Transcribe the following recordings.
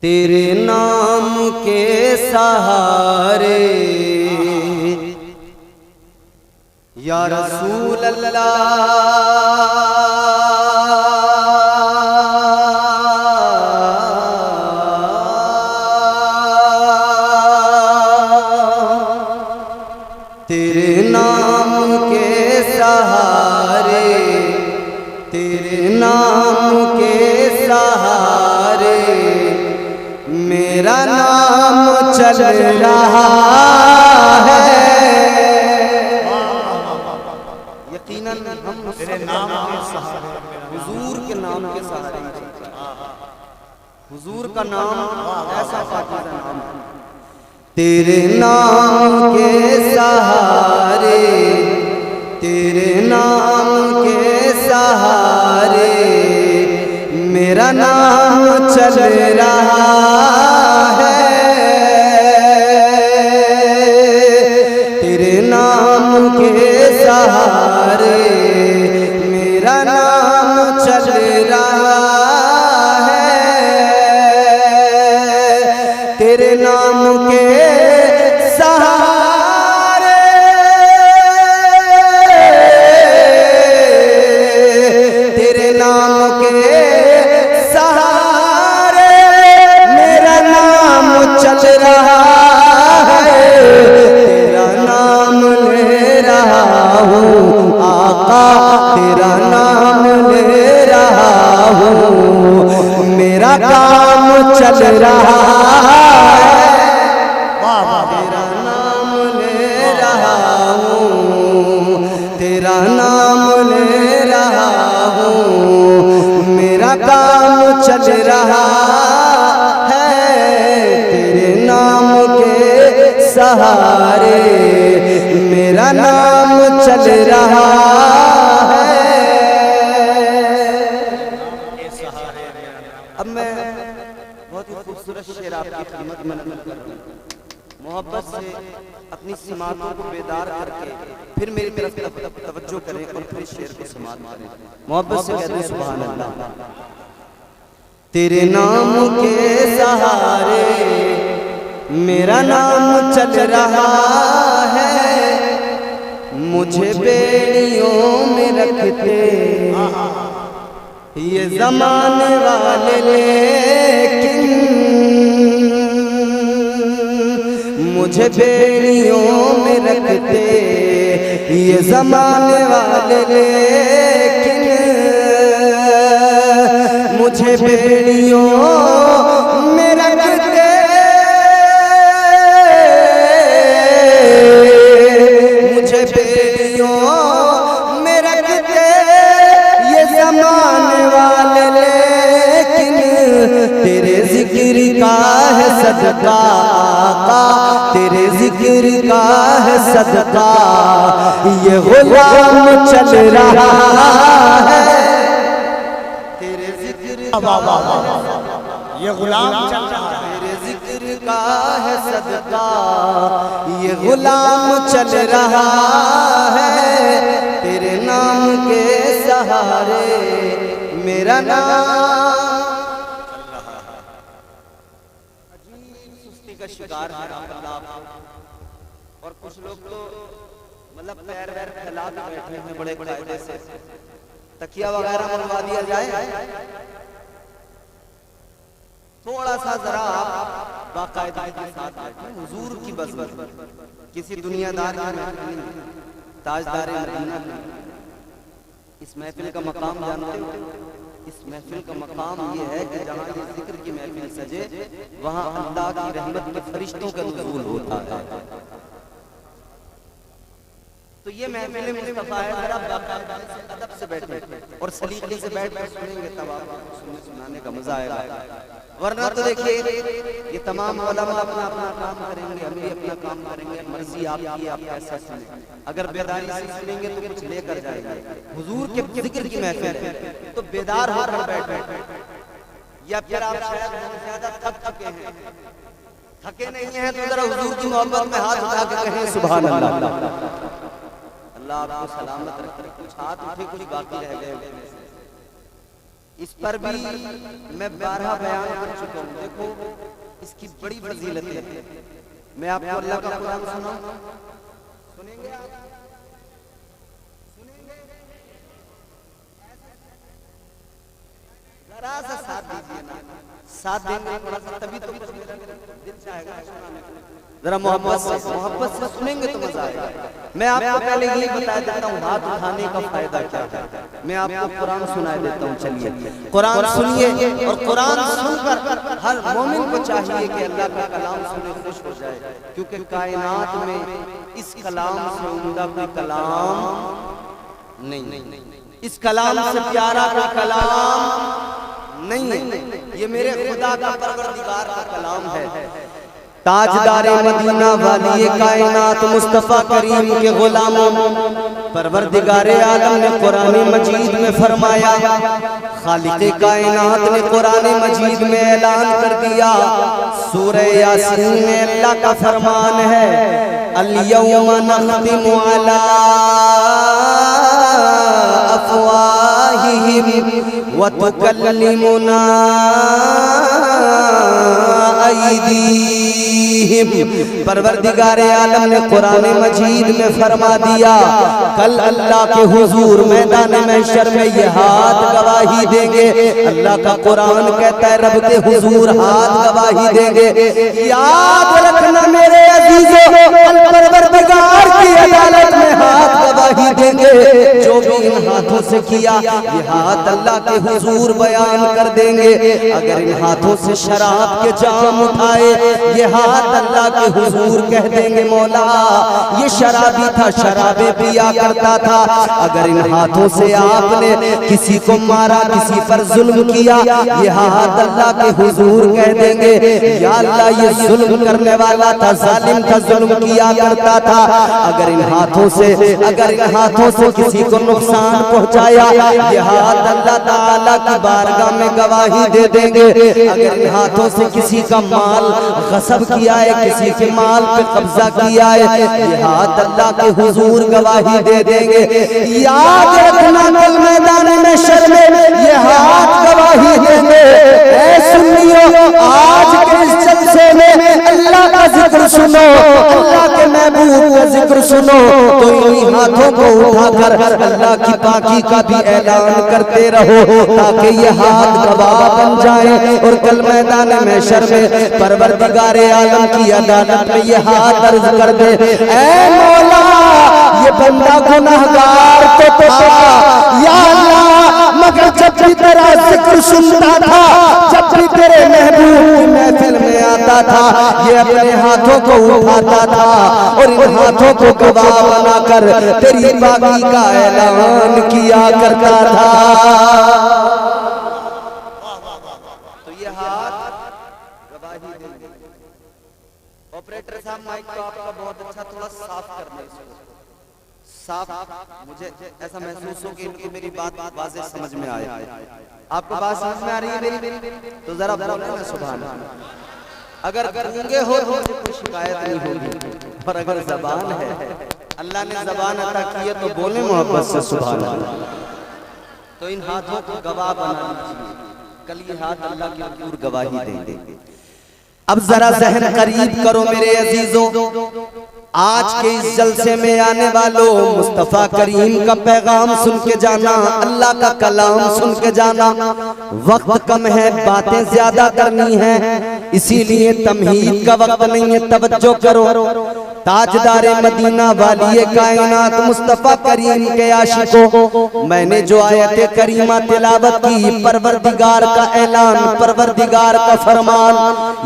तेरे नाम के सहारे या रसूल अल्लाह तेरे नाम के सहारे तेरे नाम के सहारे मेरा नाम चल रहा है। यकीनन हम तेरे नाम के सहारे हुजूर के नाम के सहारे हुजूर का नाम ऐसा पाकीज़ा नाम है। तेरे नाम के सहारे तेरे नाम के सहारे मेरा नाम चल रहा है। तेरे नाम के सहारे मेरा नाम चल रहा है। तेरे नाम के सहारे तेरे नाम के सहारे मेरा नाम चल रहा है। तेरा नाम ले रहा हूँ आका तेरा नाम ले रहा हूँ मेरा काम चल रहा है। तेरा नाम ले रहा हूँ तेरा नाम ले रहा हूँ मेरा काम चल रहा है। तेरे नाम के सहारे मेरा नाम चल रहा है। अब मैं बहुत ही खूबसूरत शेर आपकी खिदमत में नक़ल कर रहा हूँ। मोहब्बत से अपनी सिमातों को बेदार करके फिर मेरी तरफ तवज्जो करें और फिर शेर को समात करें। मोहब्बत से कहते हैं सुभान अल्लाह। तेरे नाम के सहारे मेरा नाम चल रहा है। मुझे बेड़ियों में रखते ये ज़माने वाले लेकिन मुझे बेड़ियों में रखते ये ज़माने वाले लेकिन मुझे बेड़ियों में रखते मुझे बेड़ियों में रखते ये ज़माने वाले लेकिन तेरे जिक्र का है सदका आका तेरे जिक्र का है सदका ये गुलाम चल रहा है। तेरे जिक्र ये गुलाम चल रहा है। तेरे जिक्र का है सदका ये गुलाम चल रहा है। तेरे नाम के सहारे मेरा नाम का शिकार है और कुछ लोग तो मतलब पैर वैर फैला के बैठे हैं बड़े कायदे से। तकिया वगैरह मंगवा दिया जाए थोड़ा सा जरा आप बाकायदगी के साथ बैठे हुजूर की बस किसी दुनियादार ताजदार मदीना इस महफिल का मकाम जानते हो। इस महफिल का मकाम ये है कि जहाँ ये जिक्र की महफिल सजे वहाँ अल्लाह की रहमत के फरिश्तों का नुज़ूल होता है। तो ये महफिल मुस्तफा है जरा अदब से बैठे और सलीके से बैठ कर सुनेंगे तब आपको सुनाने का मजा आएगा। वरना तो देखिए ये तमाम उलमा अपना अपना काम करेंगे हम भी अपना काम करेंगे मर्जी आपकी आप कैसा सुने। अगर बेदारी से सुनेंगे तो कुछ लेकर जाएंगे। हुजूर के जिक्र की महफिल है तो बेदार होकर बैठे या फिर आप शायद ज्यादा थक चुके हैं थके नहीं हैं तो जरा हुजूर की मोहब्बत में हाथ उठा के कहें सुभान अल्लाह। अल्लाह आपको सलामत रखे। कुछ हाथ उठे कुछ बाकी रह गए। इस पर भी मैं 12 बयान कर चुका हूँ। देखो इसकी बड़ी फजीलत है। मैं आपको अल्लाह का कुरान सुनाऊं, सुनेंगे आप? जरा सा साथ दीजिए ना, साथ देंगे थोड़ा सा, तभी तो दिल चाहेगा सुनाने को। जरा मोहब्बत से सुनेंगे तो मजा आएगा। मैं आपको पहले ये बता देता हूँ हाथ उठाने का फायदा क्या है। मैं आपको कुरान सुनाए देता हूँ, चलिए कुरान सुनिए। और कुरान सुनकर हर मोमिन को चाहिए कि अल्लाह का कलाम सुने खुश हो जाए, क्योंकि कायनात में इस कलाम से उम्दा कोई कलाम नहीं, इस कलाम से प्यारा कोई कलाम नहीं। ये मेरे खुदा का परवरदिगार का कलाम है। ताजदारे मदीना वाली कायनात मुस्तफा करीम के गुलामों, परवरदिगारे आलम ने कुरान मजीद में फरमाया, खालिक़े कायनात ने कुरान मजीद में ऐलान कर दिया। सूरह यासीन में अल्लाह का फरमान है, अल-यौमा नख्तिमु अला अफ़वाहिहिम व तुकल्लिमुना अयदीहिम। परवरदिगारे आलम ने कुरान मजीद में फरमा दिया, कल अल्लाह के हुजूर मैदान महशर में ये हाथ गवाही देंगे। अल्लाह का कुरान कहता है रब के हुजूर हाथ गवाही देंगे। याद रखना मेरे अजीजों, कल परवरदिगार की अदालत में हाथ गवाही देंगे। जो भी इन हाथों से किया ये हाथ अल्लाह के हुजूर बयान कर देंगे। अगर इन हाथों से शराब के जाम उठाए ये हाथ अल्लाह के हुजूर कह देंगे, मौला ये शराबी था, शराबे पिया करता था। अगर इन हाथों से आपने किसी को मारा, किसी पर जुल्म किया, ये हाथ अल्लाह के हुजूर कह देंगे, या अल्लाह ये जुल्म करने वाला था, जालिम था, जुल्म किया करता था। अगर इन हाथों से किसी को नुकसान पहुंचाया, ये हाथ अल्लाह ताला की बारगाह में गवाही दे देंगे। अगर इन हाथों से किसी का माल गसब किया है, किसी के माल पे कब्जा किया है, ये हाथ अल्लाह के हुजूर गवाही दे देंगे। याद रखना कल मैदान महशर में ये हाथ गवाही देंगे। ऐ सुन्नियों, आज के इस जलसे में अल्लाह का जिक्र सुनो, अल्लाह के महबूब का जिक्र सुनो, तो इन हाथों को उठाकर अल्लाह की पाकी का भी ऐलान करते रहो, ताकि ये हाथ गवाह बन जाए। और कल मैदान महशर में परवरदिगारे आलम की अदालत में ये हाथ अर्ज कर दे, ऐ मौला ये बंदा गुनाहगार तो था, या अल्लाह मगर जब भी तेरा जिक्र सुनता था, जब भी तेरे महबूब की महफिल में आता था, ये अपने हाथों को उठाता था और इन हाथों को गवाह बनाकर तेरी पाकी का ऐलान किया करता था। तो ये हाथ गवाही देंगे। ऑपरेटर साहब माइक को आपका बहुत अच्छा, थोड़ा साफ करना इसको, साफ। मुझे ऐसा महसूस हो कि इनको मेरी बात वाज़ेह समझ में आए। आपको बात समझ में आ रही है मेरी? तो जरा बोलो ना सुभान अल्लाह। अगर गूंगे हो तो कोई शिकायत नहीं होगी, और अगर ज़बान है, अल्लाह ने ज़बान अता की है तो बोले मोहब्बत से सुभान अल्लाह। तो इन हाथों को गवाह बना लीजिए, कल ये हाथ अल्लाह की हुजूर गवाही देंगे। अब जरा ज़हन करीब करो मेरे अजीजों, आज के इस जलसे में आने वालों, मुस्तफा करीम का पैगाम सुन के जाना, अल्लाह का कलाम सुन के जाना। वक्त कम है, बातें ज्यादा करनी है, इसीलिए तमहीद का वक्त नहीं है, तवज्जो करो। ताजदारे मदीना वाली कायनात मुस्तफा करीम के आशिकों, मैंने जो आयत करीमा तिलावत की, परवरदिगार का ऐलान, परवरदिगार का फरमान,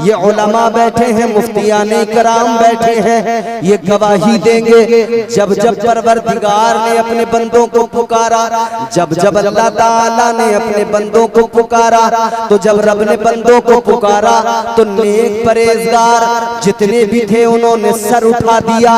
ये उलमा बैठे हैं, मुफ्तियाने कराम बैठे हैं, ये गवाही देंगे। जब जब परवरदिगार ने अपने बंदों को पुकारा, जब जब अल्लाह ताला ने अपने बंदों को पुकारा, तो जब रब ने बंदों को पुकारा तो नेक परहेजगार जितने भी थे उन्होंने सर उठा दिया।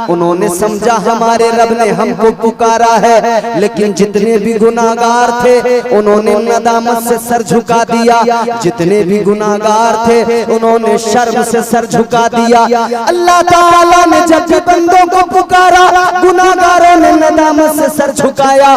उन्होंने समझा हमारे रब ने हमको पुकारा है, लेकिन जितने भी गुनाहगार थे उन्होंने नदामत से सर झुका दिया। जितने भी गुनाहगार थे उन्होंने शर्म से सर झुका दिया। अल्लाह ताला ने जब भी बंदों को पुकारा, गुनाहगारों ने नदामत से सर झुकाया।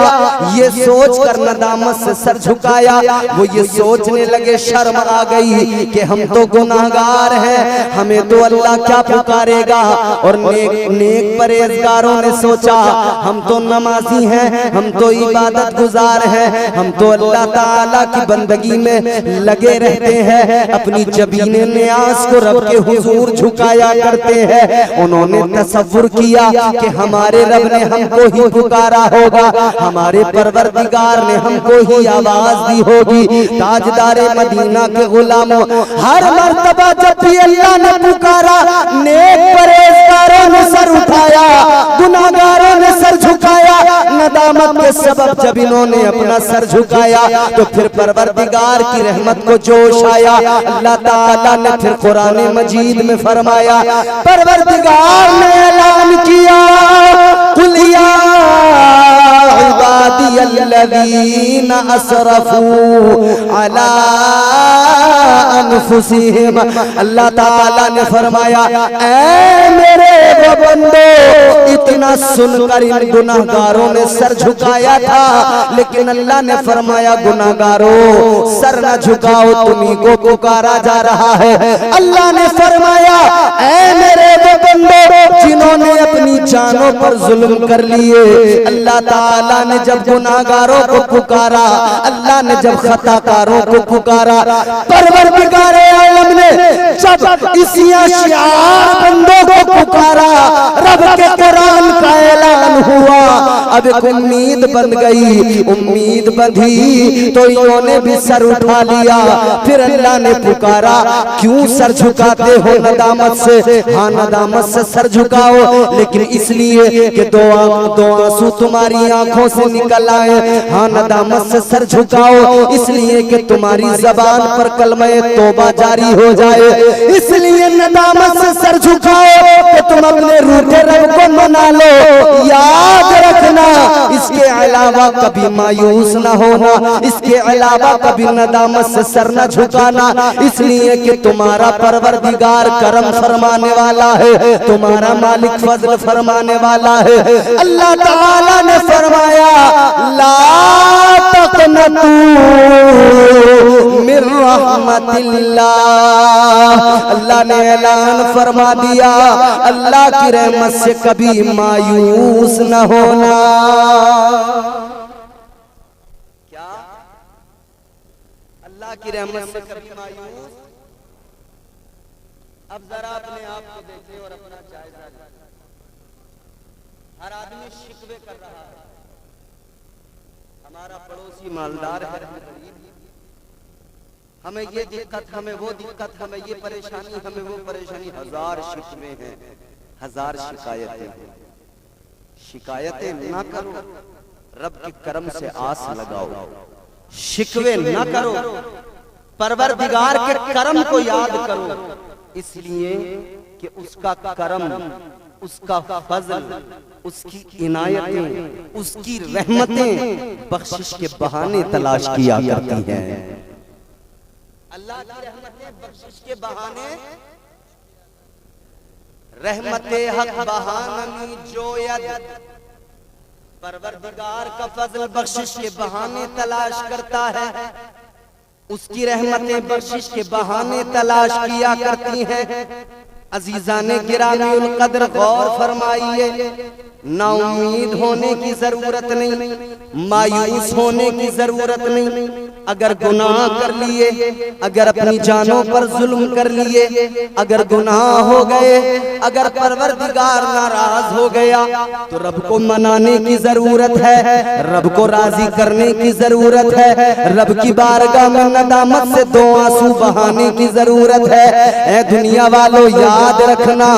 ये सोच कर नदामत से सर झुकाया, वो ये सोचने लगे, शर्म आ गई कि हम तो गुनाहगार हैं, हमें तो अल्लाह क्या पुकारेगा। और नेक परहेजगारों ने सोचा हम तो नमाजी हैं, हम तो इबादत गुजार हैं, हम तो अल्लाह ताला की बंदगी में लगे रहते हैं, अपनी जबीने नियाज को रब के हुजूर झुकाया करते हैं। उन्होंने तसव्वुर किया कि हमारे रब ने हमको ही पुकारा होगा, हमारे परवरदिगार ने हमको ही आवाज दी होगी। ताजदारे मदीना के गुलामों, हर मर्तबा जब भी अल्लाह ने पुकारा, नेक परहेजगारों ने सर उठाया, गुनाहगारों ने सर झुकाया। नदामत के सबब जब इन्होंने अपना सर झुकाया तो फिर परवरदिगार की रहमत को जोश आया। अल्लाह ताला ने फिर कुरान मजीद में फरमाया, परवरदिगार ने ऐलान किया, कुल या इबादियल्लज़ीना असरफू अला अनफुसिहिम। अल्लाह ताला ने फरमाया, ऐ मेरे वो बंदो, इतना सुनकर इन गुनाहगारों ने सर झुकाया था, लेकिन अल्लाह ने फरमाया गुनाहगारों सर न झुकाओ, तुम्ही को पुकारा जा रहा है। अल्लाह ने फरमाया, ऐ मेरे वो बंदो जिन्होंने अपनी जानों पर जुल्म कर लिए, अल्लाह ताला ने जब गुनाहगारों को पुकारा, अल्लाह ने जब खताकारों को पुकारा, परवरदिगार आलम ने जब इसी अशियार बंदों को पुकारा, रब के कुरान का ऐलान हुआ। अब एक उम्मीद बन गई, उम्मीद बंधी तो इन्होंने भी सर उठा लिया। फिर अल्लाह ने पुकारा, क्यों सर झुकाते हो नदामत से? हाँ, नदामत से सर झुकाओ, लेकिन इसलिए कि दो आंसू तुम्हारी आंखों से निकल आए। हाँ, नदामत से सर झुकाओ इसलिए कि तुम्हारी जबान पर कलमे तौबा जारी हो जाए। इसलिए नदामत से सर झुकाओ कि तुम अपने रूठे रब को मना लो। याद रखना, इसके अलावा कभी मायूस न होना, इसके अलावा कभी नदामत से सर न झुकाना, इसलिए कि तुम्हारा परवरदिगार करम फरमाने वाला है, तुम्हारा मालिक फजल फरमाने वाला है। अल्लाह ताला ने फरमाया, ला तक़नतू मिर रहमतिल्लाह। अल्लाह ने ऐलान फरमा दिया, अल्लाह की रहमत से कभी मायूस न होना। क्या? अल्लाह की रहमत से कभी मायूस? अब जरा अपने आप को देखें और अपना जायजा लें। हर आदमी शिकवे कर रहा है, हमारा पड़ोसी मालदार है, हमें ये दिक्कत, हमें वो दिक्कत, हमें ये परेशानी, हमें वो परेशानी। हजार शिकवे हैं, हजार शिकायतें। शिकायतें ना करो, रब के करम से आस लगाओ। शिकवे ना करो, परवरदिगार के करम को याद करो, इसलिए कि उसका करम, उसका फजल, उसकी इनायतें, उसकी रहमतें बख्शिश के बहाने तलाश किया करती हैं। अल्लाह की रहमतें बख्शिश के बहाने, रहमते हक बहानमी जोयद, परवरदिगार का फजल बख्शिश के बहाने तलाश करता है, उसकी रहमतें बख्शिश के बहाने तलाश किया करती हैं। अजीजाने गिरामीउल कद्र गौर फरमाइए, ना उम्मीद होने की जरूरत नहीं, मायूस होने की जरूरत नहीं। अगर गुनाह कर लिए, अगर अपनी जानों पर जुल्म कर लिए, अगर गुनाह हो गए, अगर परवरदिगार नाराज हो गया तो रब को मनाने की जरूरत है, रब को राजी करने की जरूरत है, रब की बारगाह में नदामत से दो आंसू बहाने की जरूरत है। ऐ दुनिया वालों, याद रखना,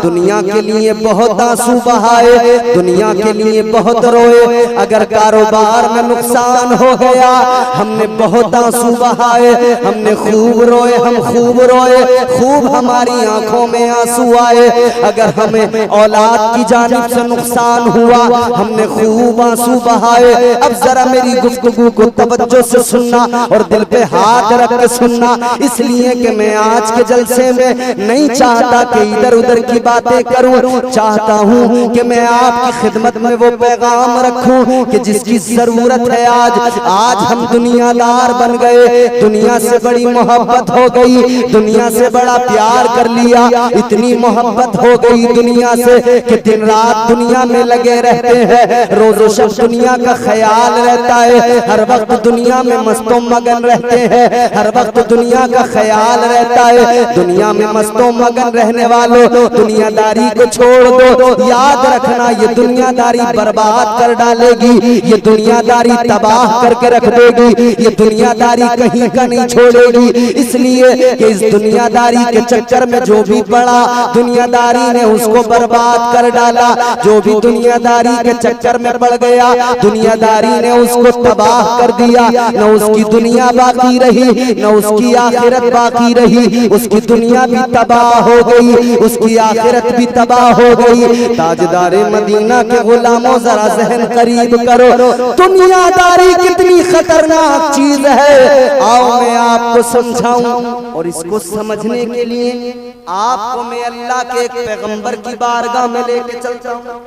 दुनिया के लिए बहुत आंसू बहाए, दुनिया के लिए बहुत रोए। अगर कारोबार में नुकसान हो गया, हमने बहुत आंसू बहाए, हमने खूब रोए, हम खूब रोए, खूब हमारी आंखों में आंसू आए। अगर हमें औलाद की जानिब से नुकसान हुआ, हमने खूब आंसू बहाए। अब जरा मेरी गुफ्तगू को तवज्जो से सुनना और दिल पे हाथ रख के सुनना, इसलिए कि मैं आज के जलसे में नहीं चाहता कि इधर उधर की बातें करूं, चाहता हूं कि मैं आपकी खिदमत में वो पैगाम रखूं कि जिसकी जरूरत है। आज हम दुनियादार बन गए, दुनिया से बड़ी मोहब्बत हो गई, दुनिया से बड़ा प्यार कर लिया, इतनी मोहब्बत हो गई दुनिया से कि दिन रात दुनिया में लगे रहते हैं, रोजो शब दुनिया का ख्याल रहता है, हर वक्त दुनिया में मस्तों मगन रहते हैं, हर वक्त दुनिया का ख्याल रहता है। दुनिया में मस्तों मगन रहने वालों, दुनियादारी को छोड़ दो, याद रखना ये दुनियादारी बर्बाद कर डालेगी, ये दुनियादारी तबाह करके रख देगी, ये दुनियादारी कहीं का नहीं छोड़ेगी। इसलिए कि इस दुनियादारी के चक्कर में जो भी पड़ा, दुनियादारी ने उसको बर्बाद कर डाला। जो भी दुनियादारी के चक्कर में पड़ गया, दुनियादारी ने उसको तबाह कर दिया। न उसकी दुनिया बाकी रही, न उसकी आखिरत बाकी रही, उसकी दुनिया भी तबाह हो गई, उसकी आखिरत भी तबाह हो गई। ताजदारे मदीना के गुलामों जरा जहन करीब करो, दुनियादारी कितनी खतरनाक चीज है। आओ मैं आपको समझाऊं, और इसको समझने के लिए आपको मैं अल्लाह के एक पैगंबर की बारगाह में लेके चलता हूं।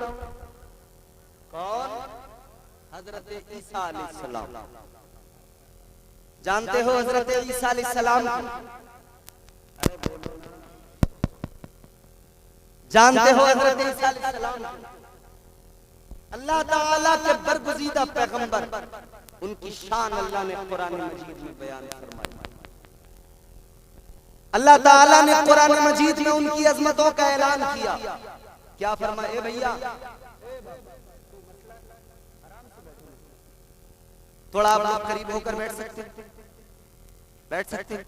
कौन? हजरत ईसा अलैहिस्सलाम। जानते हो हजरत ईसा अलैहिस्सलाम? जानते हो हजरत ईसा अलैहिस्सलाम? अल्लाह ताला के बरगुज़ीदा पैगंबर, उनकी शान अल्लाह ने कुरान मजीद में बयान फरमाई। अल्लाह ताला ने कुरान मजीद में उनकी अजमतों का ऐलान किया। क्या फरमाए भैया? थोड़ा आप लोग करीब होकर बैठ सकते हैं? बैठ सकते हैं?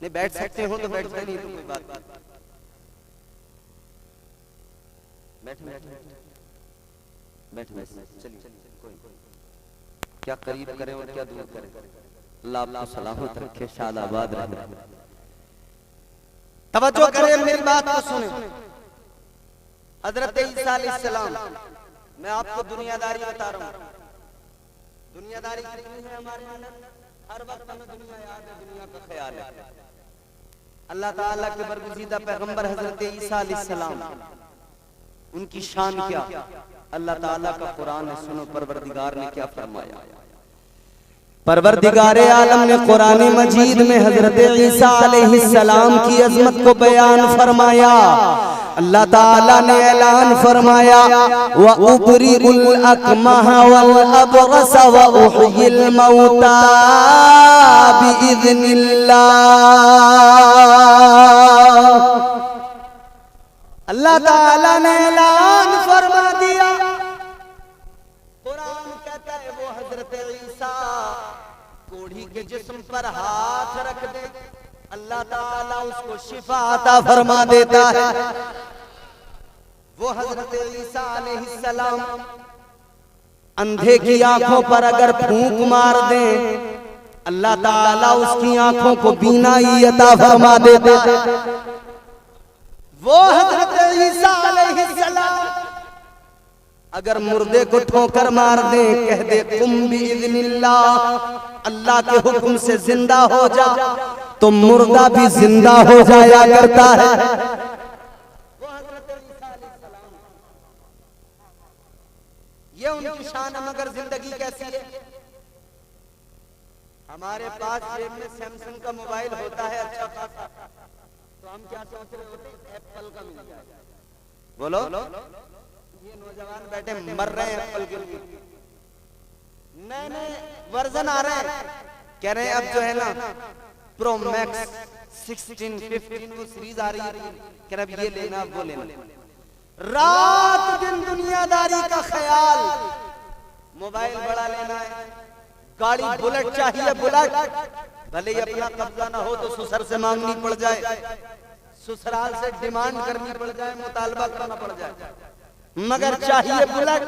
नहीं बैठ सकते हो तो बैठते नहीं तो कोई बात नहीं। बैठ चलिए, क्या करीब करें और क्या दूर करें, अल्लाह आपको सलामत रखे, शादाबाद रहे। तवज्जो करें, मेरी बात को सुने। हजरत ईसा अलैहिस्सलाम, मैं आपको दुनियादारी बता रहा हूँ। दुनियादारी कितनी है हमारे अंदर? हर वक्त हमें दुनिया याद है, दुनिया का ख्याल है। अल्लाह ताला के बरगुज़ीदा पैगंबर हजरत ईसा अलैहिस्सलाम, उनकी शान क्या? अल्लाह ताला का कुरान है, सुनो परवरदिगार ने क्या फरमाया। परवरदिगार आलम ने कुरान मजीद में हजरत ईसा अलैहिस्सलाम की अजमत को बयान फरमाया। अल्लाह ताला ने ऐलान फरमाया, व उबरीउल अकमह वल अबरस व उहयिल मौता बिइज़निल्लाह। अल्लाह ताला ने ऐलान फरमा दिया, कुरान कहता है वो हजरत ईसा कोढ़ी के जिस्म पर हाथ रख दे, अल्लाह ताला उसको शिफा अता फरमा देता है। वो हजरत ईसा अलैहिस्सलाम अंधे की आंखों पर अगर फूंक मार दे, अल्लाह ताला उसकी आंखों को बीनाई अता फरमा देता है। वो हजरत ईसा अलैहिस्सलाम अगर मुर्दे को ठोकर मार दे, कह दे कुम बिइज़निल्लाह, अल्लाह के हुक्म से जिंदा हो जा, तो मुर्दा भी जिंदा हो जाया करता है। वो हजरत ईसा अलैहिस्सलाम, ये उनकी शान है। मगर जिंदगी कैसी है? हमारे पास जेब में सैमसंग का मोबाइल होता है अच्छा खासा, तो हम क्या सोच रहे होते हैं? एप्पल का मिल जाए। बोलो, ये नौजवान बैठे मर रहे हैं एप्पल के लिए, नए नए वर्जन आ रहे हैं, कह रहे हैं अब जो है ना प्रो मैक्स 16, 15 वो सीरीज आ रही है, कह रहे अब ये लेना वो लेना। रात दिन दुनियादारी का ख्याल, मोबाइल बड़ा लेना है, गाड़ी बुलेट चाहिए, बुलेट, भले ही अपना कब्जा ना हो तो ससुर से मांगनी पड़ जाए, ससुराल से डिमांड करनी पड़ जाए, मुतालबा करना पड़ जाए, मगर चाहिए बुलेट।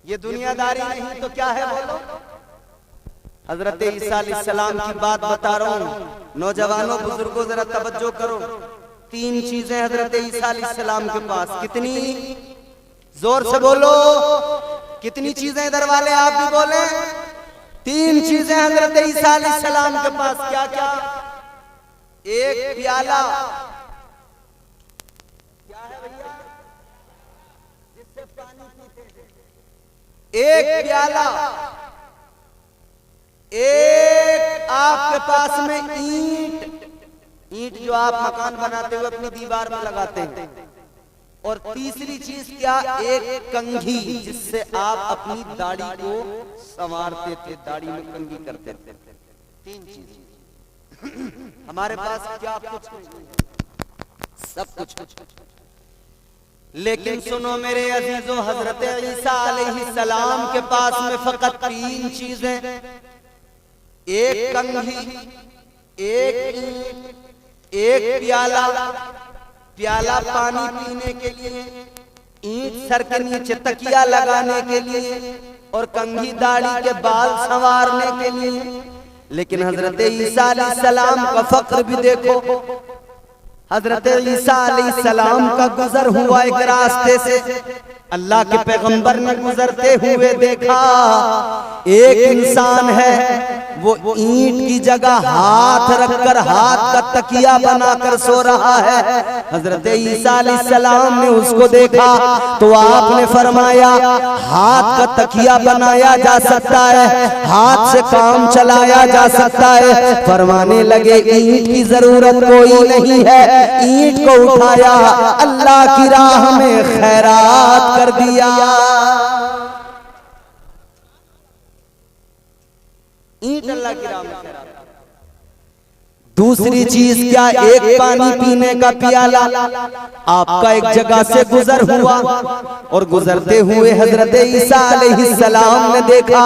ये दुनियादारी नहीं तो क्या है बोलो? हजरत ईसा अलैहिस्सलाम की बात बता रहा हूँ। नौजवानों बुजुर्गों जरा तवज्जो करो। 3 चीजें हजरत ईसा अलैहिस्सलाम के पास। कितनी? जोर से बोलो, कितनी चीजें? इधर वाले आप भी बोले। 3 चीजें हजरत ईसा अलैहिस्सलाम के पास। क्या क्या? एक प्याला, क्या है भैया, जिससे पानी पीते हैं। एक प्याला, एक आपके पास में ईंट जो आप मकान बनाते हुए अपनी दीवार में लगाते हैं। और तीसरी चीज क्या? एक कंघी, जिससे आप अपनी दाढ़ी को संवारते थे, दाढ़ी में कंघी करते थे। 3 चीज हमारे पास क्या? कुछ सब कुछ। लेकिन सुनो मेरे अजीजों, हजरत ईसा अलैहिस्सलाम के पास में फकत 3 चीजें। एक कंघी, एक ईंट, एक प्याला। प्याला पानी पीने के लिए, ईंट सर के नीचे तकिया लगाने के लिए, और कंघी दाढ़ी के बाल संवारने के लिए। लेकिन हजरत ईसा अलैहिस्सलाम का फक्र भी देखो। हजरत ईसा अलैहिस्सलाम का गुजर हुआ एक रास्ते से। अल्लाह के पैगंबर ने गुजरते हुए देखा, एक इंसान है वो ईंट की जगह हाथ रखकर हाथ का तकिया बनाकर सो रहा है। हजरत ईसा अलैहिस्सलाम ने उसको देखा तो आपने फरमाया, हाथ का तकिया बनाया जा सकता है, हाथ से काम चलाया जा सकता है। फरमाने लगे, ईंट की जरूरत कोई नहीं है। ईंट को उठाया, अल्लाह की राह में खैरात कर दिया। ईंट अल्लाह की राह में खैरात। दूसरी चीज क्या? एक पानी पीने का प्याला। आपका एक जगह से गुजर हुआ और गुजरते हुए हजरत ईसा अलैहिस्सलाम ने देखा,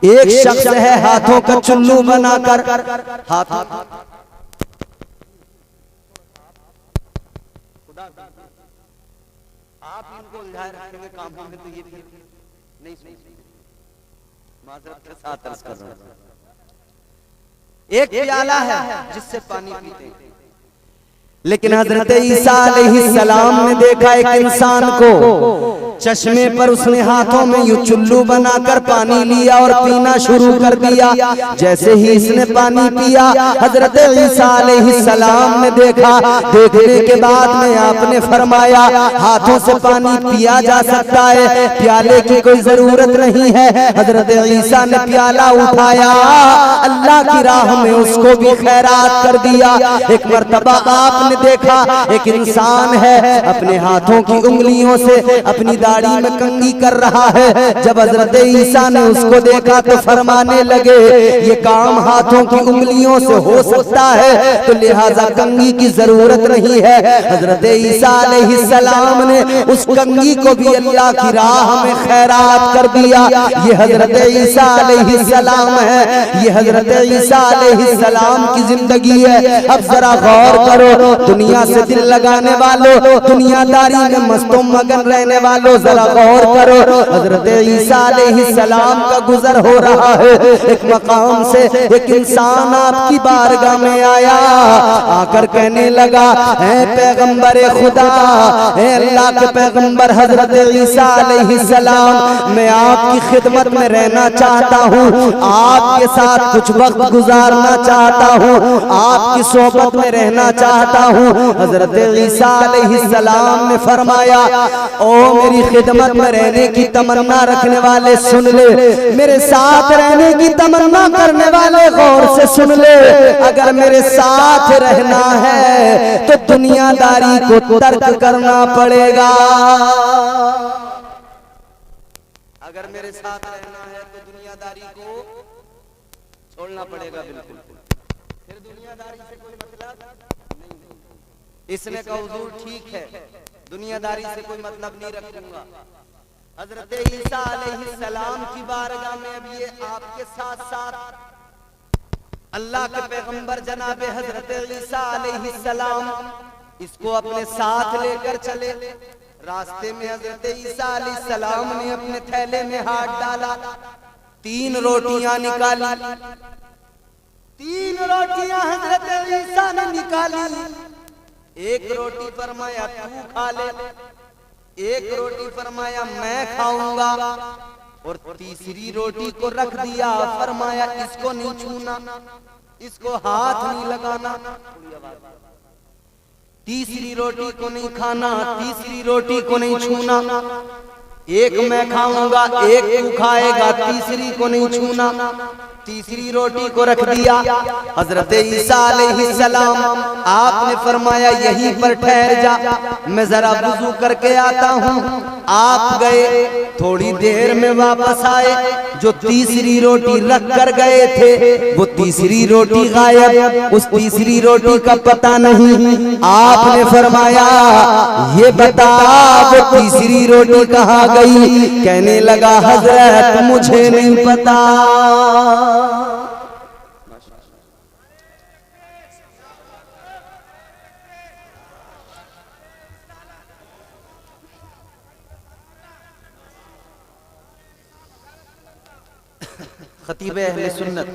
एक शख्स है हाथों का चुल्लू बनाकर हाथ आप इनको उलझाए रखेंगे कामों में, तो ये भी नहीं सुन। माजरत के साथ अर्ज कर रहा हूं, एक प्याला है जिससे पानी पीते हैं। लेकिन हजरत ईसा अलैहिस्सलाम ने देखा एक इंसान को, चश्मे पर उसने हाथों में यूं चुल्लू बनाकर पानी लिया और पीना शुरू कर दिया। जैसे ही इसने पानी पिया, हजरत ईसा अलैहिस्सलाम ने देखा। देखने के बाद में आपने फरमाया, हाथों से पानी पिया जा सकता है, प्याले की कोई जरूरत नहीं है। हजरत ईसा ने प्याला उठाया, अल्लाह की राह में उसको भी खैरात कर दिया। एक मर्तबा आपने देखा एक इंसान है अपने हाथों की उंगलियों से अपनी दाढ़ी में कंघी कर रहा है। जब हजरत ईसा ने उसको देखा तो फरमाने लगे, ये काम हाथों की उंगलियों से हो सकता है, तो लिहाजा कंघी की जरूरत नहीं है। हजरत ईसा अलैहिस्सलाम ने उस कंघी को भी अल्लाह की राह में खैरात कर दिया। ये हजरत ईसा अलैहिस्सलाम है, ये हजरत ईसा अलैहिस्सलाम की जिंदगी है। अब जरा गौर करो, दुनिया से दिल लगाने वालों, दुनियादारी में मस्तों मगन रहने वालों, जरा गौर करो। हजरत ईसा अलैहिस्सलाम का गुजर हो रहा है। एक मकाम से एक इंसान आपकी बारगाह में आया, आकर कहने लगा, है पैगंबर खुदा, है अल्लाह के पैगंबर हजरत ईसा अलैहिस्सलाम, मैं आपकी खिदमत में रहना चाहता हूँ, आपके साथ कुछ वक्त गुजारना चाहता हूँ, आपकी सोहबत में रहना चाहता हूँ। हजरत ईसा अलैहिस्सलाम ने फरमाया, ओ मेरी खिदमत में रहने की तमन्ना रखने वाले सुन ले, मेरे साथ रहने की तमन्ना करने वाले गौर से सुन ले, अगर मेरे साथ रहना है तो दुनियादारी को तर्क करना पड़ेगा। अगर मेरे साथ रहना है तो दुनियादारी को छोड़ना पड़ेगा। बिल्कुल, फिर दुनियादारी से कोई मतलब नहीं। इसने कहा हुजूर ठीक है, दुनियादारी से कोई मतलब नहीं रखूंगा। हजरत ईसा अलैहिस्सलाम की बारगाह में अब ये आपके साथ साथ अल्लाह के पैगंबर जनाबे हजरत ईसा अलैहिस्सलाम इसको अपने साथ लेकर चले। रास्ते में हजरत ईसा अलैहिस्सलाम ने अपने थैले में हाथ डाला 3 रोटियां निकाली, 3 रोटियां हजरत ईसा ने निकाली। एक रोटी फरमाया तू खा ले, एक रोटी फरमाया मैं खाऊंगा, और तीसरी रोटी को रख दिया, फरमाया इसको नहीं छूना, इसको हाथ नहीं लगाना। तीसरी रोटी को नहीं खाना, तीसरी रोटी को नहीं छूना, एक मैं खाऊंगा, एक तू खाएगा, तीसरी को नहीं छूना। तीसरी रोटी को रख दिया। हजरत ईसा अलैहिस्सलाम आपने फरमाया यहीं पर ठहर जा, मैं जरा वुजू करके आता हूँ। आप गए, थोड़ी देर में वापस आए, जो तीसरी रोटी रख कर गए थे वो तीसरी रोटी गायब, उस तीसरी रोटी का पता नहीं। आपने फरमाया ये बता वो तीसरी रोटी कहाँ गई? कहने लगा हजरत मुझे नहीं पता। खतीब अहले सुन्नत,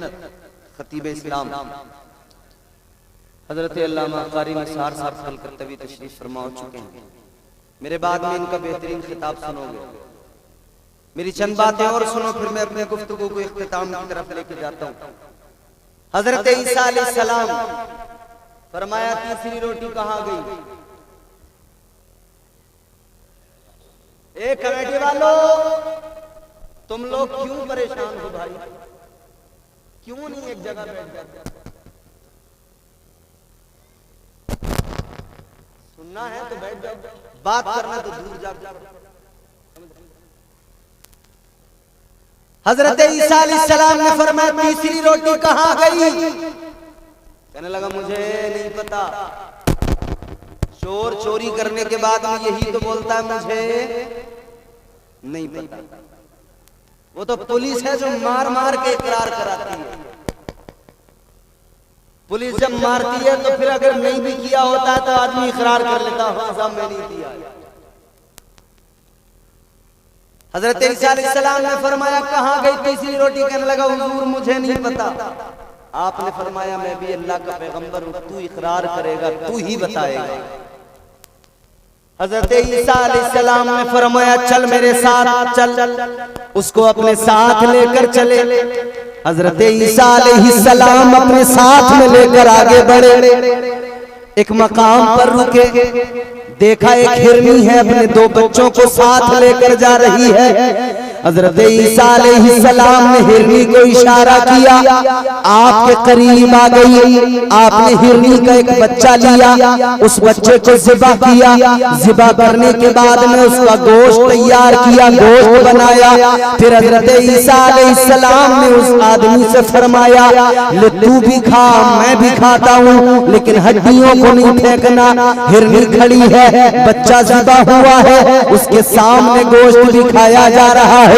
खतीब इस्लाम हजरत अल्लामा कारी निसार साहब कलकत्तवी तशरीफ फरमा चुके हैं। मेरे बाद में इनका बेहतरीन खिताब सुनोगे। मेरी चंद बातें और सुनो, फिर मैं अपने गुफ्तगू को इख्तिताम की तरफ लेके जाता हूँ। हजरत ईसा अलैहिस्सलाम फरमाया तीसरी रोटी कहाँ गई? एक कमेटी वालों, तुम लोग क्यों परेशान हो भाई? क्यों नहीं एक जगह बैठ जाते? सुनना है तो बैठ जाओ, बात करना तो दूर जाओ। हजरत ईसा अलैहिस्सलाम ने फरमाया तीसरी रोटी कहाँ गई? कहने लगा मुझे नहीं पता। चोर चोरी करने के बाद में यही तो बोलता है मुझे नहीं पता। वो तो पुलिस है जो मार मार के इकरार कराती है। पुलिस जब मारती है तो फिर अगर नहीं भी किया होता है तो आदमी इकरार कर लेता है साहब मैं नहीं किया। हजरत ईसा अलैहिस्सलाम ने फरमाया कहाँ गई तीसरी रोटी? कहने लगा हुजूर मुझे नहीं पता। आपने फरमाया मैं भी अल्लाह का पैगंबर हूं, तू इकरार करेगा, तू ही बताएगा। हजरत ईसा अलैहिस्सलाम ने फरमाया चल मेरे साथ चल। उसको अपने साथ लेकर चले। हजरत ईसा अलैहिस्सलाम अपने साथ में लेकर आगे बढ़े। एक मकाम पर रुके, देखा एक हिरनी है अपने 2 बच्चों को साथ लेकर जा रही है। हजरत ईसा अलैहिस्सलाम ने हिरनी को इशारा किया, आपके करीब आ गई। आपने हिरनी का एक बच्चा लिया, उस बच्चे को ज़िबा किया। ज़िबा करने के बाद में उसका गोश्त तैयार किया, गोश्त बनाया। फिर हजरत ईसा अलैहिस्सलाम ने उस आदमी से फरमाया ले तू भी खा, मैं भी खाता हूँ, लेकिन हड्डियों को नहीं फेंकना। हिरनी खड़ी है, बच्चा ज़िबा हुआ है, उसके सामने गोश्त भी खाया जा रहा है।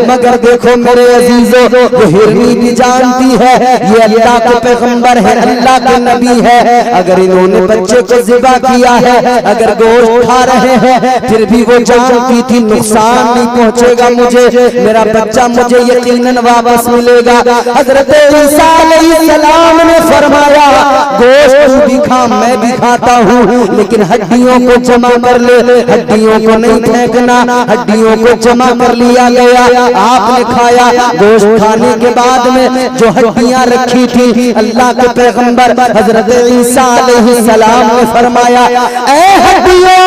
मगर देखो मेरे अजीजों, वो हिरनी भी जानती है ये अल्लाह के पैगंबर है, अल्लाह के नबी है। अगर इन्होंने बच्चे को ज़िबा किया है, अगर गोश्त खा रहे हैं, फिर भी वो जानती थी नुकसान नहीं पहुंचेगा मुझे, मेरा बच्चा मुझे यकीनन वापस मिलेगा। हजरत ईसा अलैहिस्सलाम ने फरमाया गोश्त भी खा, मैं भी खाता हूँ, लेकिन हड्डियों को जमा कर ले, हड्डियों को नहीं फेंकना। हड्डियों को जमा कर लिया गया, आपने खाया। गोश्त खाने के बाद में जो हड्डियां रखी थी, अल्लाह के पैगंबर हजरत ईसा अलैहिस्सलाम ने फरमाया ऐ हड्डियों,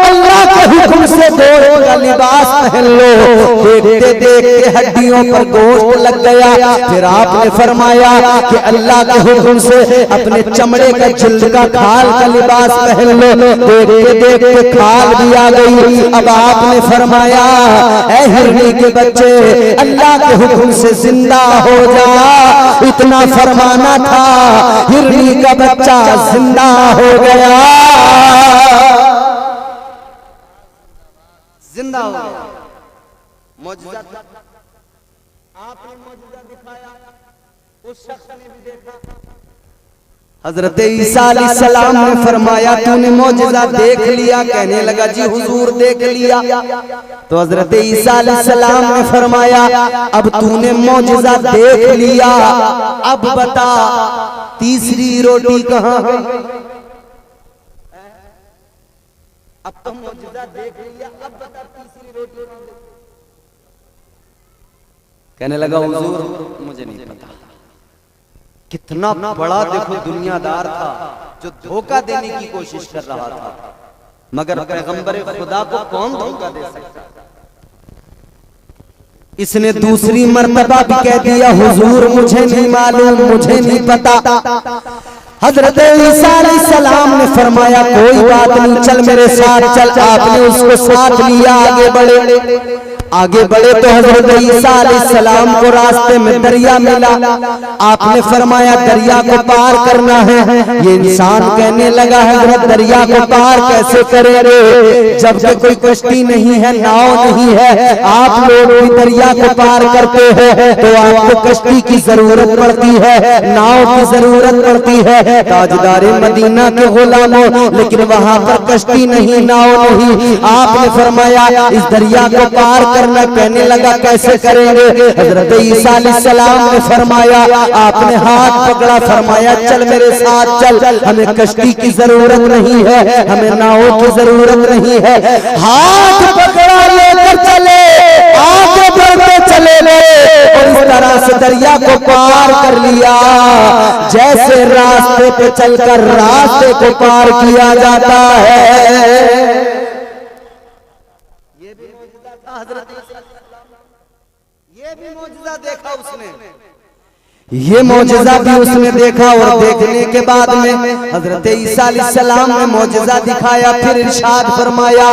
अल्लाह के हुक्म से गोश्त का लिबास पहन लो। देखते देखते हड्डियों पर गोश्त लग गया। फिर आपने फरमाया कि अल्लाह के हुक्म से अपने चमड़े का जिल्द का खाल का लिबास पहन लो। देखते देखते खाल भी आ गई। अब आपने फरमाया ऐ हिरनी के बच्चे, अल्लाह के हुक्म से जिंदा हो जा। इतना फरमाना था, हिरनी का बच्चा जिंदा हो गया, जिंदा हो गया। मौजूदा आपने मौजूदा दिखाया, उस शख्स ने भी देखा। हजरत ईसा अलैहिस्सलाम ने फरमाया तूने मौजिज़ा देख लिया? कहने लगा जी हुजूर देख लिया। तो हजरत ईसा अलैहिस्सलाम ने फरमाया अब तूने मौजिज़ा देख लिया, अब बता तीसरी रोटी कहाँ है? अब तो मौजिज़ा देख लिया, अब बता तीसरी रोटी कहाँ है? कहने लगा हुजूर मुझे नहीं पता। कितना बड़ा देखो दुनियादार था जो धोखा देने की कोशिश कर रहा था, मगर पैगंबर खुदा को कौन धोखा दे सकता? इसने दूसरी मर्तबा भी कह दिया हुजूर मुझे नहीं मालूम, मुझे नहीं पता। हजरत ईसा अलैहिस्सलाम ने फरमाया कोई बात नहीं, चल मेरे साथ चल। आपने उसको साथ लिया, आगे बढ़े तो हजरत ईसा अलैहिस्सलाम को रास्ते में दरिया मिला। आपने फरमाया दरिया को पार करना है। ये इंसान कहने लगा हजरत दरिया को पार कैसे करेंगे जबकि कोई कश्ती नहीं है, नाव नहीं है। आप लोग भी दरिया को पार करते हैं तो आपको कश्ती की जरूरत पड़ती है, नाव की जरूरत पड़ती है। ताजदारे मदीना के गुलामों, लेकिन वहां पर कश्ती नहीं, नाव नहीं। आपने फरमाया इस दरिया को पार करना। कहने लगा कैसे करेंगे? हजरत ईसा अलैहिस्सलाम ने फरमाया आपने हाथ पकड़ा, फरमाया चल मेरे साथ चल, हमें कश्ती की जरूरत नहीं है, हमें नाव की जरूरत नहीं है। हाथ पकड़ा लेकर चले, आगे बढ़ते चले गए और इस तरह से दरिया को पार कर लिया जैसे रास्ते पे चलकर रास्ते को पार किया जाता है। ये भी मौजूदा था हजरत ईसा, ये भी मौजूदा देखा उसने, ये मौजूदा भी उसने देखा। और देखने के बाद में हजरत ईसा अलैहिस्सलाम ने मौजूदा दिखाया, फिर इरशाद फरमाया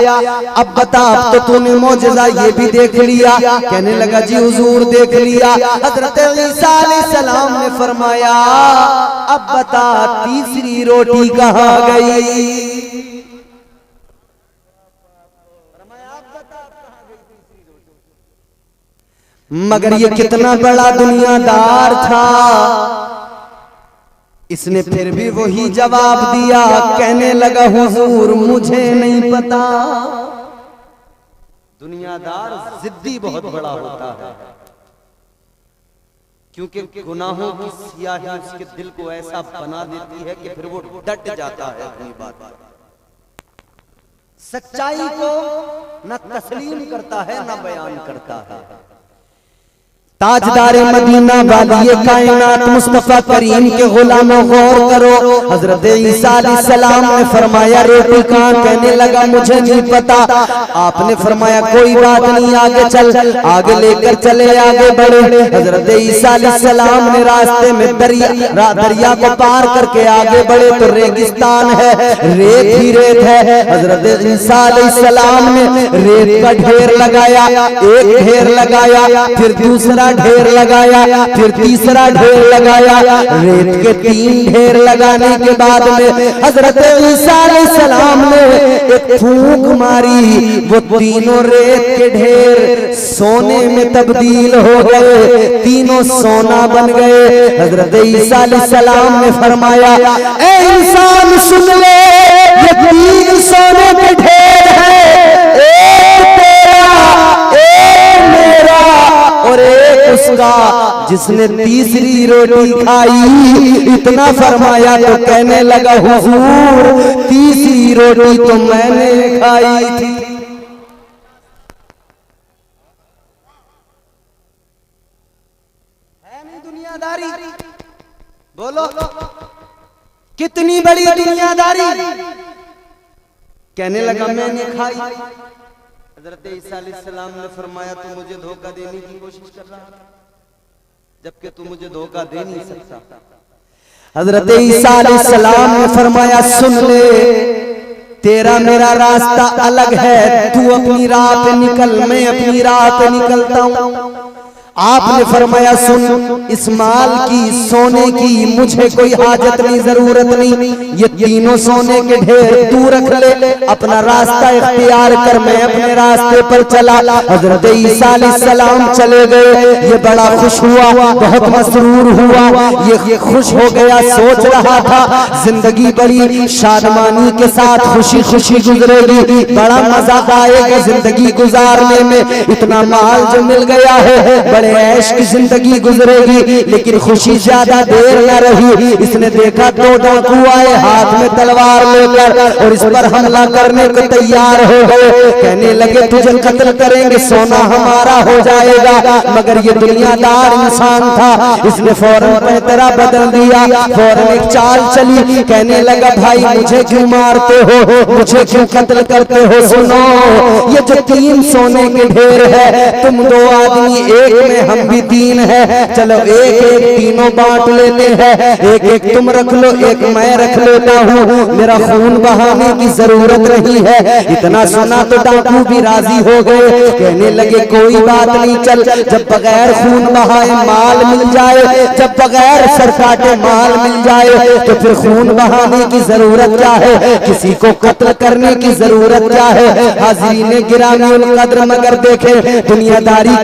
अब बता अब तो तूने मौजूदा ये भी देख लिया? कहने लगा जी हुजूर देख लिया। हजरत ईसा अलैहिस्सलाम ने फरमाया अब बता तीसरी रोटी कहाँ गई? मगर ये कितना बड़ा दुनियादार था, इसने फिर भी वही जवाब दिया। कहने लगा हुजूर मुझे नहीं पता। दुनियादार जिद्दी बहुत बड़ा होता है, क्योंकि गुनाहों की स्याही उसके दिल को ऐसा बना देती है कि फिर वो डट जाता है अपनी बात पर। सच्चाई को न तस्लीम करता है न बयान करता है। ताजदारे मदीना वाली कायनात मुस्तफा करीम के गुलामों गौर करो। हजरत ईसा अलैहिस्सलाम ने फरमाया रोटी कहाँ? कहने लगा मुझे नहीं पता। आपने फरमाया कोई बात नहीं, आगे चल। आगे लेकर चले, आगे बढ़े। हजरत ईसा अलैहिस्सलाम ने रास्ते में दरिया को पार करके आगे बढ़े तो रेगिस्तान है, रेत ही रेत है। हजरत ईसा अलैहिस्सलाम ने रेत का ढेर लगाया, एक ढेर लगाया, फिर दूसरा ढेर लगाया, फिर तीसरा ढेर लगाया। रेत के 3 ढेर लगाने के बाद में हजरत ईसा अलैहिस्सलाम ने एक फूंक मारी, वो तीनों रेत के ढेर सोने में तब्दील हो गए, तीनों सोना बन गए। हजरत ईसा अलैहिस्सलाम ने फरमाया ए इंसान सुन ले, ये 3 सोने के ढेर है, एक तेरा, एक मेरा और एक उसका जिसने तीसरी रोटी खाई। इतना फरमाया तो कहने लगा हुजूर तीसरी रोटी तो मैंने खाई थी। है नहीं दुनियादारी? बोलो कितनी बड़ी दुनियादारी। कहने लगा मैंने खाई। हजरत ईसा अलैहिस्सलाम ने फरमाया तू मुझे धोखा देने की कोशिश कर रहा है, जबकि तू मुझे धोखा दे नहीं सकता। हजरत ईसा अलैहिस्सलाम ने फरमाया सुन ले, तेरा मेरा रास्ता अलग है, तू अपनी राह पे निकल, मैं अपनी राह पे निकलता हूँ। आपने फरमाया सुन, इस माल की, सोने की मुझे कोई हाजत नहीं, जरूरत नहीं, ये तीनों सोने के ढेर तू रख ले, अपना रास्ता इख्तियार कर, मैं अपने रास्ते पर चला। हजरत ईसा अलैहिस्सलाम चले गए, ये बड़ा खुश हुआ, बहुत मसरूर हुआ, ये खुश हो गया, सोच रहा था जिंदगी बड़ी शादमानी के साथ खुशी खुशी गुजरेगी, बड़ा मजा आएगा जिंदगी गुजारने में, इतना माल जो मिल गया है, बड़े ऐश की जिंदगी गुजरेगी। लेकिन खुशी ज्यादा देर न रही, इसने देखा दो डाकू आए हाथ में तलवार लेकर और इस पर हमला करने को तैयार हो गए। कहने लगे तुझे कत्ल करेंगे, सोना हमारा हो जाएगा। मगर ये दुनियादार इंसान था, इसने फौरन पैतरा बदल दिया, फौरन एक चाल चली, कहने लगा भाई मुझे क्यों मारते हो, मुझे क्यों कत्ल करते हो, सुनो ये जो 3 सोने के ढेर है, तुम 2 आदमी, एक में हम भी 3 है, चलो एक एक तीनों बांट लेते हैं, एक एक तुम रख लो, एक मैं रख लेता हूँ, मेरा खून बहाने की जरूरत नहीं है। इतना सुना तो डाकू भी राजी हो गए, कहने लगे कोई बात नहीं, चल जब बगैर खून बहाए माल मिल जाए, जब बगैर सर काटे माल मिल जाए तो फिर खून बहाने की जरूरत क्या है, किसी को कत्ल करने की जरूरत क्या है। हाज़रीन गिरामीउल कद्र, मगर देखे दुनियादारी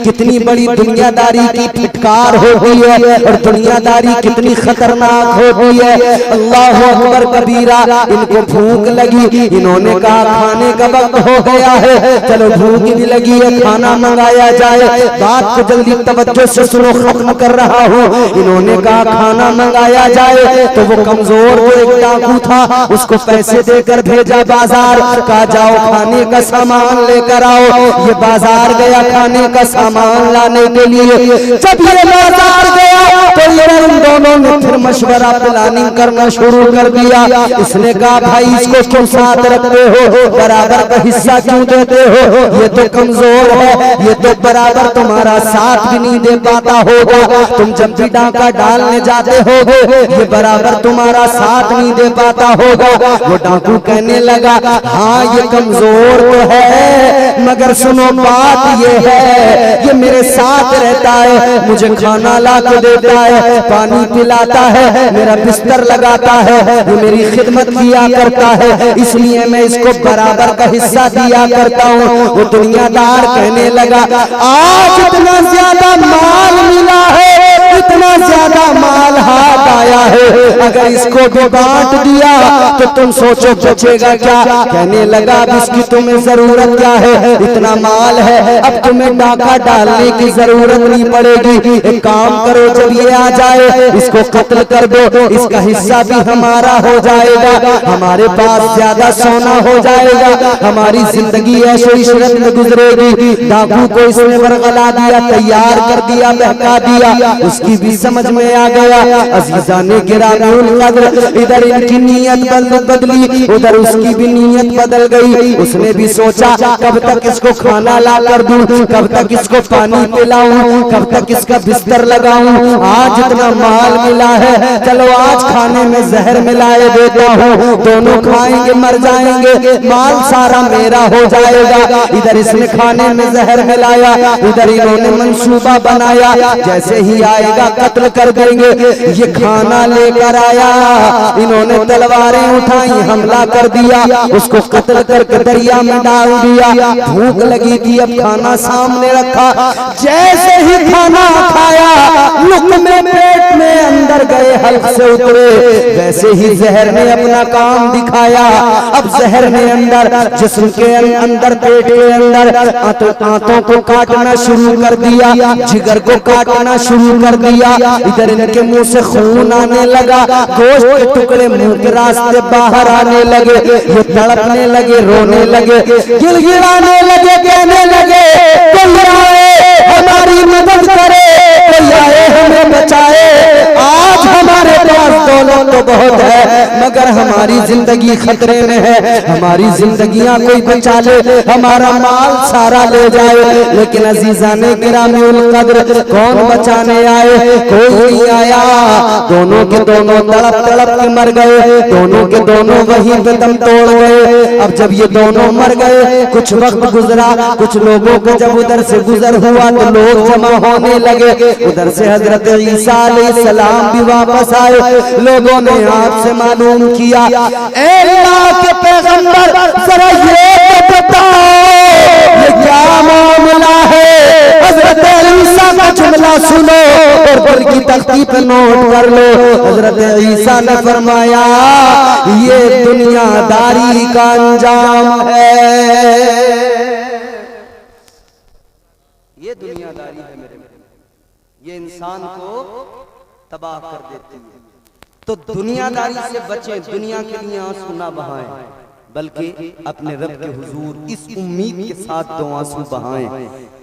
कितनी बड़ी दुनियादारी की फिटकार होती है और दुनियादारी कितनी खतरनाक होती है। अल्लाह अकबर कबीरा, इनको भूख लगी, इन्होंने कहा खाने का वक्त हो गया है, चलो भूख भी लगी है, खाना मंगाया जाए। बात को जल्दी तवज्जो से सुनो, खत्म कर रहा हूँ। इन्होंने कहा खाना मंगाया जाए, तो वो कमजोर वो एक डाकू था, उसको पैसे देकर भेजा बाजार, कहा जाओ खाने का सामान लेकर आओ। ये बाजार गया खाने का सामान लाने के लिए, जब ये बाजार गया तो ये उन दोनों ने फिर मशवरा प्लानिंग करना शुरू कर दिया। इसने कहा भाई इसको क्यों साथ रखते हो, बराबर का हिस्सा क्यों देते हो, ये तो कमजोर है, ये तो बराबर तुम्हारा साथ भी नहीं दे पाता होगा, तुम जब भी डाका डालने जाते होगे ये बराबर तुम्हारा साथ नहीं दे पाता होगा। वो डाकू कहने लगा हाँ ये कमजोर तो है, मगर सुनो बात ये है, ये मेरे साथ रहता है, मुझे खाना ला के देता है, पानी पिलाता है, मेरा बिस्तर लगाता है, ये मेरी खिदमत किया करता है, इसलिए मैं इसको बराबर का हिस्सा दिया करता हूँ। वो दुनियादार कहने लगा आज इतना ज्यादा माल मिला है, इतना ज्यादा माल हाथ आया है, अगर इसको भी बांट दिया तो तुम सोचो बचेगा क्या। कहने लगा अब इसकी तुम्हें जरूरत क्या है, इतना माल है, अब तुम्हें डाका डालने की जरूरत नहीं पड़ेगी। एक काम करो जब ये आ जाए इसको कत्ल कर दो, इसका हिस्सा भी हमारा हो जाएगा, हमारे पास ज्यादा सोना हो जाएगा, हमारी जिंदगी ऐशो इशरत में गुजरेगी। डाकू को इसने वरगला दिया, तैयार कर दिया, बहका दिया, उसकी भी समझ में आ गया। अज़ीज़ाने गिरामीउल कद्र, इधर इनकी नीयत बदली, उधर उसकी भी नीयत बदल गई। उसने भी सोचा कब तक इसको खाना ला कर दूं, कब तक इसको पानी पिलाऊं, कब तक इसका बिस्तर लगाऊं, आज इतना माल मिला है, चलो आज खाने में जहर मिलाए देता हूँ, दोनों खाएंगे मर जाएंगे, माल सारा मेरा हो जाएगा। इधर इसने खाने में जहर मिलाया, उधर इन्होंने मंसूबा बनाया, जैसे ही आएगा कत्ल कर देंगे। ये खाना लेकर आया, इन्होंने तलवारें उठाई, हमला कर दिया, उसको कत्ल करके दरिया में डाल दिया। भूख लगी थी, अब खाना सामने रखा, जैसे ही खाना खाया लुक़मे पेट में अंदर गए, हल्क से उतरे, वैसे ही जहर ने अपना काम दिखाया। अब जहर ने अंदर जिस्म के अंदर, पेट के अंदर आंतों को काटना शुरू कर दिया, जिगर को काटना शुरू कर दिया। इधर इनके मुंह से खून आने लगा, गोश्त के टुकड़े मुंह के रास्ते बाहर आने लगे, ये तड़पने लगे, रोने लगे, गिड़गिड़ाने लगे, कहने लगे कोई आए हमारी मदद करे, कोई आए हमें बचाए, आज हमारे पास दौलत तो बहुत है अगर हमारी जिंदगी खतरे में है, हमारी जिंदगियां कोई बचा ले, हमारा माल सारा ले जाए, लेकिन अजीजाने गिरामीउल कद्र कौन बचाने आए? कोई नहीं आया। दोनों के दोनों तड़प तड़प के मर गए, दोनों के दोनों वहीं पे दम तोड़ गए। अब जब ये दोनों मर गए, कुछ वक्त गुजरा, कुछ लोगों को जब उधर से गुजर हुआ तो लोग जमा होने लगे। उधर से हजरत ईसा अलैहिस्सलाम भी वापस आए। लोगों ने आपसे मालूम किया, ए अल्लाह के पैगंबर, जरा ये बताओ ये क्या मामला है? हजरत ईसा का जुमला सुनो और दिल की तख्ती पे नोट कर लो। हजरत ईसा ने फरमाया, ये दुनियादारी का अंजाम है। ये दुनियादारी है मेरे, ये इंसान को तबाह कर देती है। तो दुनियादारी से बचें, दुनिया के लिए आंसू ना बहाएं, बल्कि अपने रब के हुजूर इस उम्मीद के साथ दो आंसू बहाएं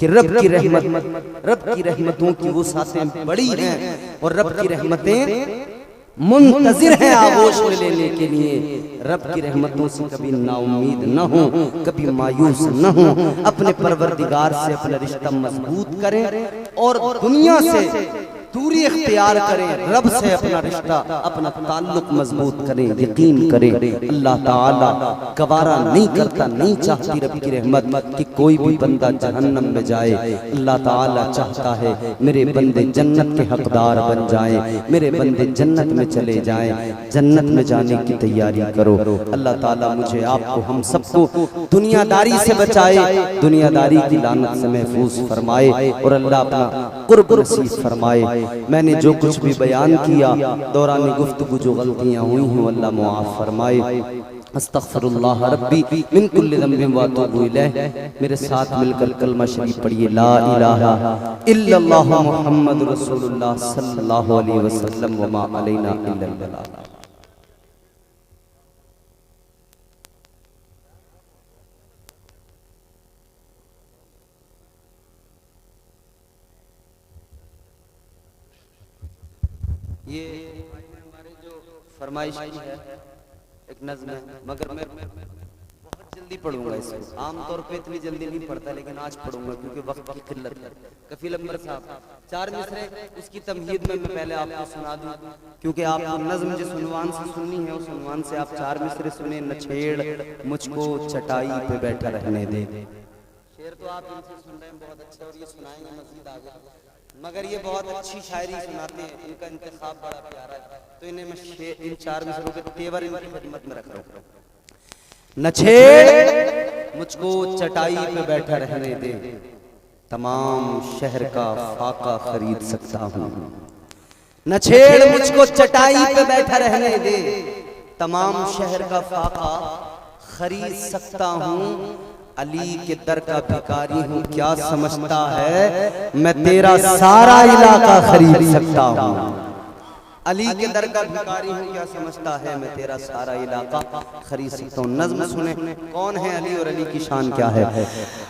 कि रब की रहमतों की वसाअतें बड़ी हैं और रब की रहमतें मुंतजिर हैं आगोश में लेने के लिए। रब की रहमतों से कभी नाउम्मीद न हो, कभी मायूस न हो। अपने परवरदिगार से अपना रिश्ता मजबूत करें और दुनिया से दूरी इख्तियार करें, रब से अपना रिश्ता, अपना ताल्लुक मजबूत करें। यकीन करें अल्लाह ताला गवारा नहीं करता, नहीं चाहती रब की रहमत कि कोई भी बंदा जहन्नम में जाए। अल्लाह ताला चाहता है मेरे बंदे जन्नत के हकदार बन जाएं, मेरे बंदे जन्नत में चले जाएं। जन्नत में जाने की तैयारी करो। अल्लाह ताला मुझे, आपको, हम सबको दुनियादारी से बचाए, दुनियादारी की लानत से महफूज फरमाए और अल्लाह अपना कुर्ब नसीब फरमाए। मैंने जो कुछ भी बयान किया दौरान गुफ्तगू जो गलतियां हुई हैं अल्लाह मुआफ फरमाए। अस्तगफिरुल्लाह रब्बी मिन कुल्लि ज़ंबिन व अतूबु इलैह। मेरे साथ मिलकर कलमा शरीफ पढ़िए, ला इलाहा इल्लल्लाह मुहम्मद रसूलुल्लाह सल्लल्लाहु अलैहि वसल्लम व मा अलैना इल्लल बलाग। ये हमारे जो फरमाइश है एक नज़्म है, मगर मैं बहुत जल्दी पढ़ूंगा इसको। आमतौर पे इतनी जल्दी नहीं पढ़ता, लेकिन आज पढ़ूंगा क्योंकि वक्त की किल्लत है। कफील अंबर साहब 4 मिसरे, उसकी तमहीद में मैं पहले आपको सुना दूं, क्योंकि आपको नज़्म जिस उन्वान से सुननी है उस उन्वान से आप 4 मिसरे सुने। न छेड़ मुझको चटाई पे बैठा रहने दे। शेर तो आप इनसे सुन रहे हैं बहुत अच्छा, और ये सुनाएंगे मज़ीद आगे, मगर ये बहुत अच्छी शायरी सुनाते हैं, इनका इंतखाब बड़ा प्यारा है, तो इन्हें मैं इन 4 मिसरों के तेवर इनकी खिदमत में रख रहा हूं। न छेड़ मुझको चटाई पे बैठा रहने दे, तमाम शहर का फाका खरीद सकता हूँ। न छेड़ मुझको चटाई पे बैठा रहने दे, तमाम शहर का फाका खरीद सकता हूँ। अली के दर का भिखारी हूँ, क्या समझता है मैं तेरा सारा इलाका खरीद सकता हूँ। अली के दर का भिखारी हूँ, क्या समझता है मैं तेरा सारा इलाका खरीद सकता हूँ। नज़्म सुने, कौन है अली और अली की शान क्या है।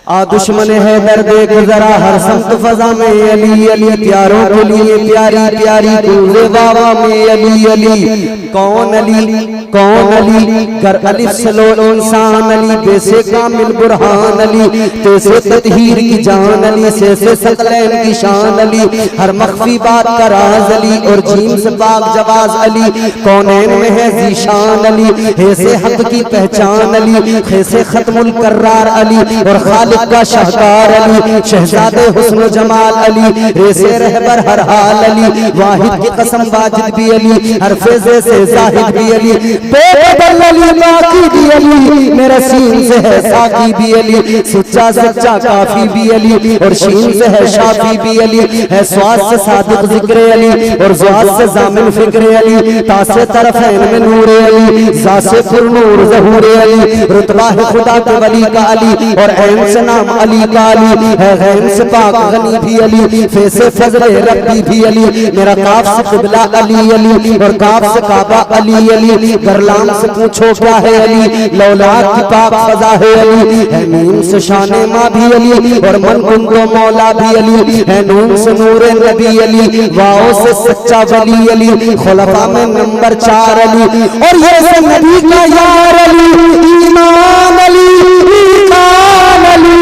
आ दुश्मन है दर्दे गुजरा हर समत फजा में अली अली, प्यारों के लिए प्यारी प्यारी गूंजे बाबा में अली अली। कौन अली कौन अली, कर अलिफ सलो इंसान अली, बेसे कामिल बुरहान अली, तैसे ततहीर की जान अली, से सकलैन की शान अली, हर मख्फी बात का राज अली और जीम से पाक जवाज अली। कौनैन में है जीशान अली, है से हक की पहचान अली, है से खत्मुल कर्रार अली और खालिक का शाहकार अली, शहजादे हुस्न जमाल अली, है से रहबर हर हाल अली, वाहिद की कसम वाजिद भी अली, हर फेज़े से जाहिद भी अली, बेबदल अली बाकी भी अली, मेरा सीन से है साकी भी अली, सच्चा सच्चा काफी भी अली और शीन से है शाफी भी अली, है स्वाद से सादिक जिक्र अली और ज़ात से जामिन फिक्र अली, तासे तरफ़ैन में नूर अली, ज़ासे पुरनूर ज़हूर अली, रुतबा है खुदा के वली का अली और ऐन से नाम अली का अली, है गैन से पाक गनी भी अली, फे से फज़ल रब्बी भी अली, मेरा काफ से क़िबला अली अली और काफ से काबा अली अली, गरलाम से पूछो क्या है अली, लौलाद की पाक फजा है अली, है मीम से शाने माँ भी अली और मन कुंदो मौला भी अली, है नून से नूर नबी अली, वाओ से सच्चा वली अली अली, खुलफा में नंबर 4 अली, और ये सब नबी का यार अली, ईमान अली, ईमान अली,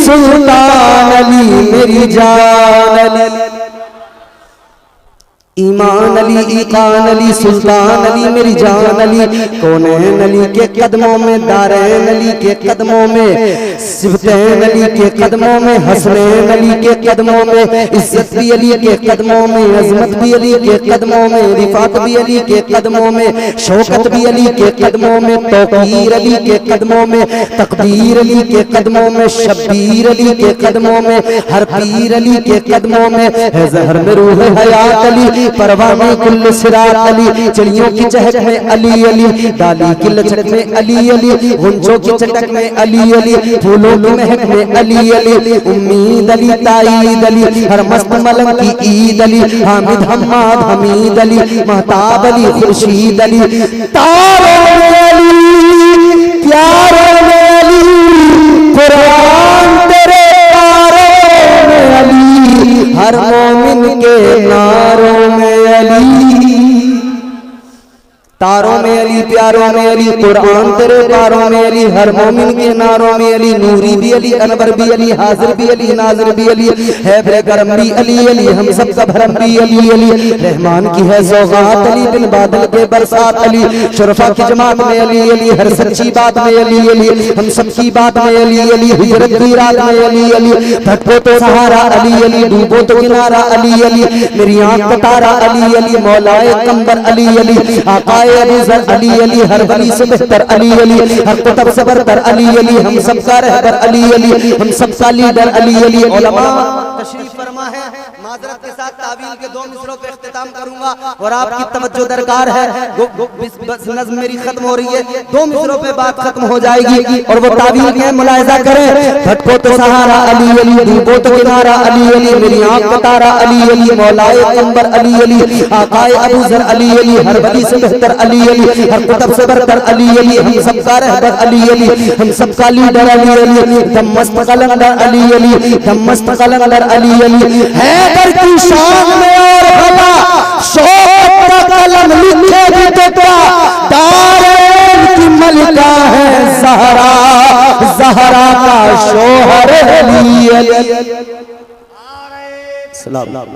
सुल्तान अली मेरी जान अली। ईमान अली, ईकान अली, सुल्तान अली मेरी जान अली, कौनैन अली के कदमों में, दारैन अली के कदमों में, सिबतैन अली के कदमों में, हसनैन अली के कदमों में, इज्जत भी अली के कदमों में, अजमत भी अली के कदमों में, रिफात भी अली के कदमों में, शौकत भी अली के कदमों में, तौकीर अली के कदमों में, तकबीर अली के कदमों में, शब्बीर अली के कदमों में, हर पीर अली के कदमों में, है जहर में रूह हयात अली, परवाने कुल्ल सिरात अली, चिड़ियों की चहक में अली अली, डाली की लचक में अली अली, गुंजों की चटक में अली अली, फूलों की महक में अली अली, उम्मीद अली, ताईद अली, हर मस्त मलंग की ईद अली, हामिद हम्माद हमीद अली, महताब अली, खुर्शीद अली, तारों में अली, प्यारों में अली, कुरान तेरे तारों में अली, हर मोमिन के नारों में अली, तारों में अली, प्यारों में अली, कुरान तेरे पारों में अली, हर मोमिन के नारों में अली, नूरी भी अली, अनवर भी अली, हाजिर भी अली, नाजिर भी अली, है बेकरम भी अली अली, हम सब का भरम भी अली अली, रहमान की है सौगात अली, बिन बादल के बरसात अली, शरफा की जमात में अली अली, हर सच्ची बात में अली अली, हम सब की बात में अली अली, हिजरत की रात में अली अली, भटको तो सहारा अली अली, डूबो तो किनारा अली अली, मेरी आंख का तारा अली अली, मौलाए कंबर अली अली, आका अबू ज़र अली अली, हर वली से बेहतर अली अली, हर कुतब से बरतर अली अली, हम सबका रहबर अली अली, हम सबका लीडर अली अली। उलमा तशरीफ फरमा है, माजरत के साथ तावील के 2 मिसरों पे इख्तिताम करूंगा और आपकी तवज्जो दरकार है। बस नज़्म मेरी खत्म हो रही है, 2 मिसरों पे बात खत्म हो जाएगी और वो तावील के मुलाहिजा करें। भटको तो सहारा अली अली, डूबो तो किनारा अली अली, मेरी आंख का तारा अली अली, मौलाए कंबर अली अली, आकाए अबू ज़र अली अली, हर वली से बेहतर अली अली, हर कुतब से बरतर अली अली, हम सबका रहबर अली अली, हम सबका लीडर अली अली, दमस्त कलंदर अली अली, दमस्त कलंदर अली अली, हैदर की शान में और भला शौकत का कलम लिखे भी तो क्या, दारैन की मलिका है ज़हरा, ज़हरा का शोहर अली अली। सलाम।